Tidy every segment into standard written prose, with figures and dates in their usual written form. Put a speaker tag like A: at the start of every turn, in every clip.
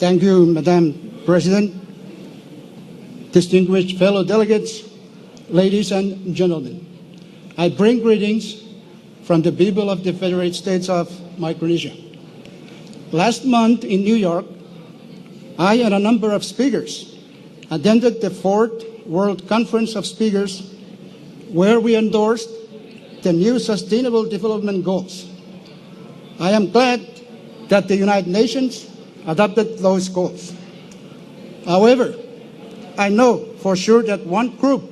A: Thank you, Madam President, distinguished fellow delegates, ladies and gentlemen. I bring greetings from the people of the Federated States of Micronesia. Last month in New York, I and a number of speakers attended the 4th World Conference of Speakers, where we endorsed the new Sustainable Development Goals. I am glad that the United Nations adopted those goals. However, I know for sure that one group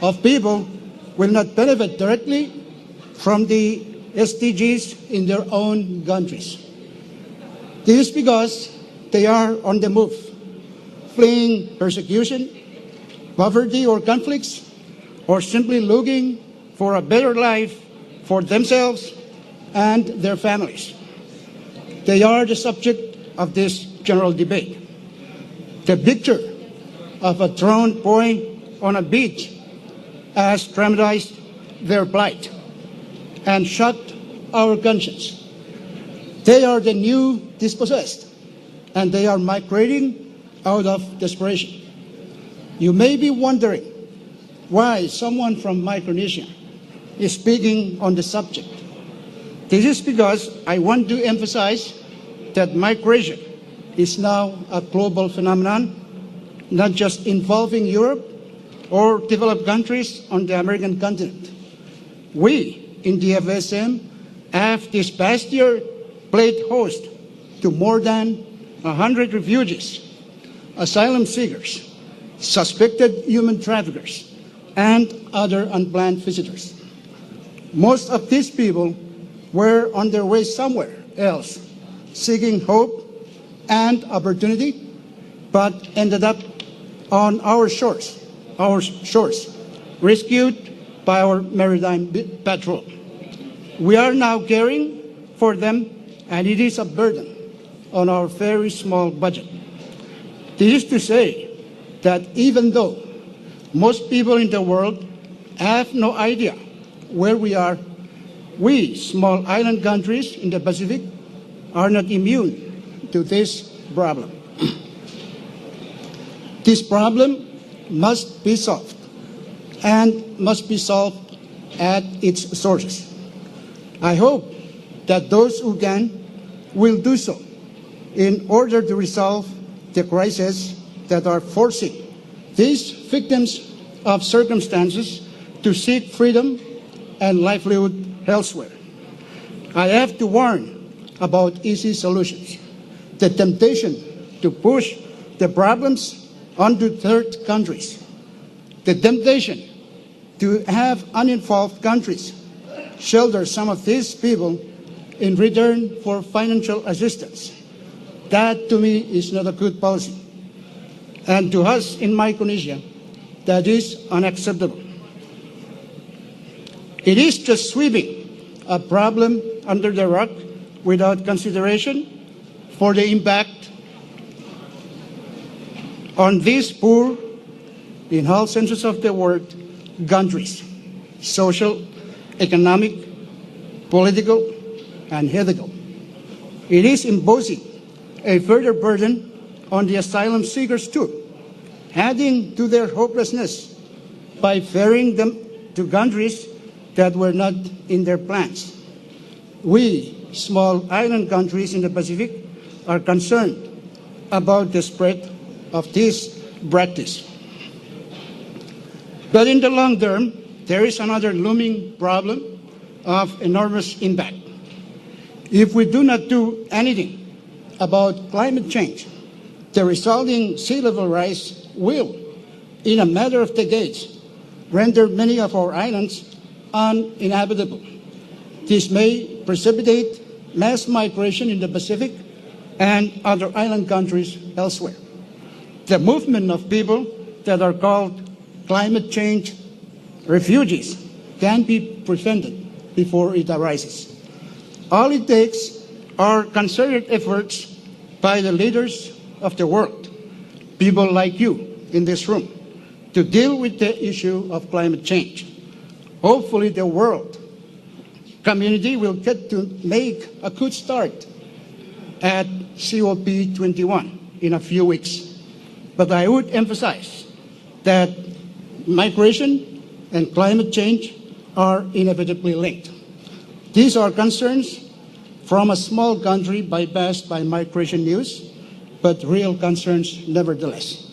A: of people will not benefit directly from the SDGs in their own countries. This is because they are on the move, fleeing persecution, poverty, or conflicts, or simply looking for a better life for themselves and their families. They are the subject of this general debate. The picture of a drowned boy on a beach has dramatized their plight and shocked our conscience. They are the new dispossessed, and they are migrating out of desperation. You may be wondering why someone from Micronesia is speaking on the subject. This is because I want to emphasize that migration is now a global phenomenon, not just involving Europe or developed countries on the American continent. We in the FSM have this past year played host to more than 100 refugees, asylum seekers, suspected human traffickers, and other unplanned visitors. Most of these people were on their way somewhere else, seeking hope and opportunity, but ended up on our shores, rescued by our maritime patrol. We are now caring for them, and it is a burden on our very small budget. This is to say that even though most people in the world have no idea where we are, we small island countries in the Pacific are not immune to this problem. This problem must be solved, and must be solved at its sources. I hope that those who can will do so in order to resolve the crises that are forcing these victims of circumstances to seek freedom and livelihood elsewhere. I have to warn about easy solutions. The temptation to push the problems onto third countries. The temptation to have uninvolved countries shelter some of these people in return for financial assistance. That, to me, is not a good policy. And to us in Micronesia, that is unacceptable. It is just sweeping a problem under the rug without consideration for the impact on these poor, in all senses of the word, countries, social, economic, political, and ethical. It is imposing a further burden on the asylum seekers too, adding to their hopelessness by ferrying them to countries that were not in their plans. We, small island countries in the Pacific, are concerned about the spread of this practice. But in the long term, there is another looming problem of enormous impact. If we do not do anything about climate change, the resulting sea level rise will, in a matter of decades, render many of our islands uninhabitable. This may precipitate mass migration in the Pacific and other island countries elsewhere. The movement of people that are called climate change refugees can be prevented before it arises. All it takes are concerted efforts by the leaders of the world, people like you in this room, to deal with the issue of climate change. Hopefully the world community will get to make a good start at COP21. in a few weeks. But I would emphasize that migration and climate change are inevitably linked. These are concerns from a small country bypassed by migration news, but real concerns nevertheless.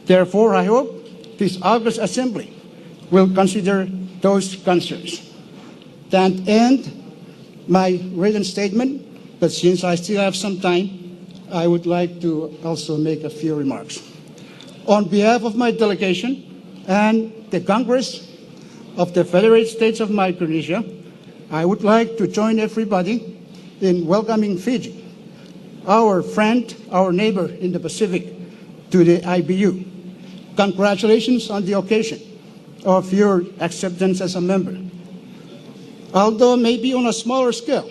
A: Therefore, I hope this August Assembly will consider those concerns. That ends my written statement, but since I still have some time, I would like to also make a few remarks. On behalf of my delegation and the Congress of the Federated States of Micronesia, I would like to join everybody in welcoming Fiji, our friend, our neighbor in the Pacific, to the IPU. Congratulations on the occasion of your acceptance as a member. Although maybe on a smaller scale,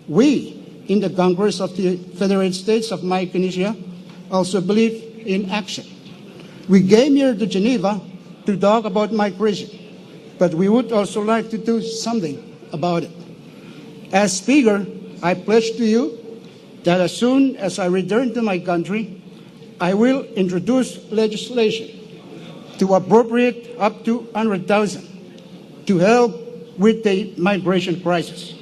A: we in the Congress of the Federated States of Micronesia also believe in action. We came here to Geneva to talk about migration, but we would also like to do something about it. As Speaker, I pledge to you that as soon as I return to my country, I will introduce legislation to appropriate up to 100,000 to help with the migration crisis.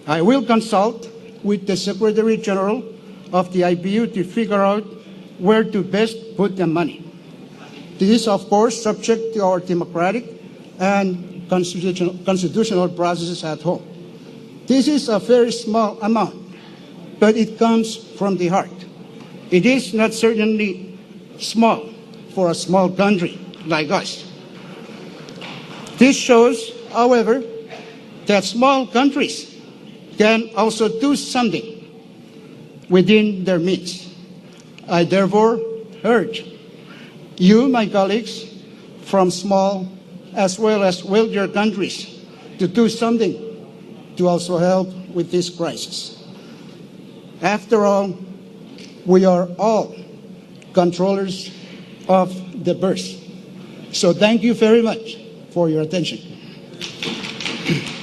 A: I will consult with the Secretary General of the IPU to figure out where to best put the money. This is, of course, subject to our democratic and constitutional processes at home. This is a very small amount, but it comes from the heart. It is not certainly small for a small country like us. This shows, however, that small countries can also do something within their means. I therefore urge you, my colleagues, from small as well as wealthier countries to do something to also help with this crisis. After all, we are all controllers of the purse. So thank you very much for your attention.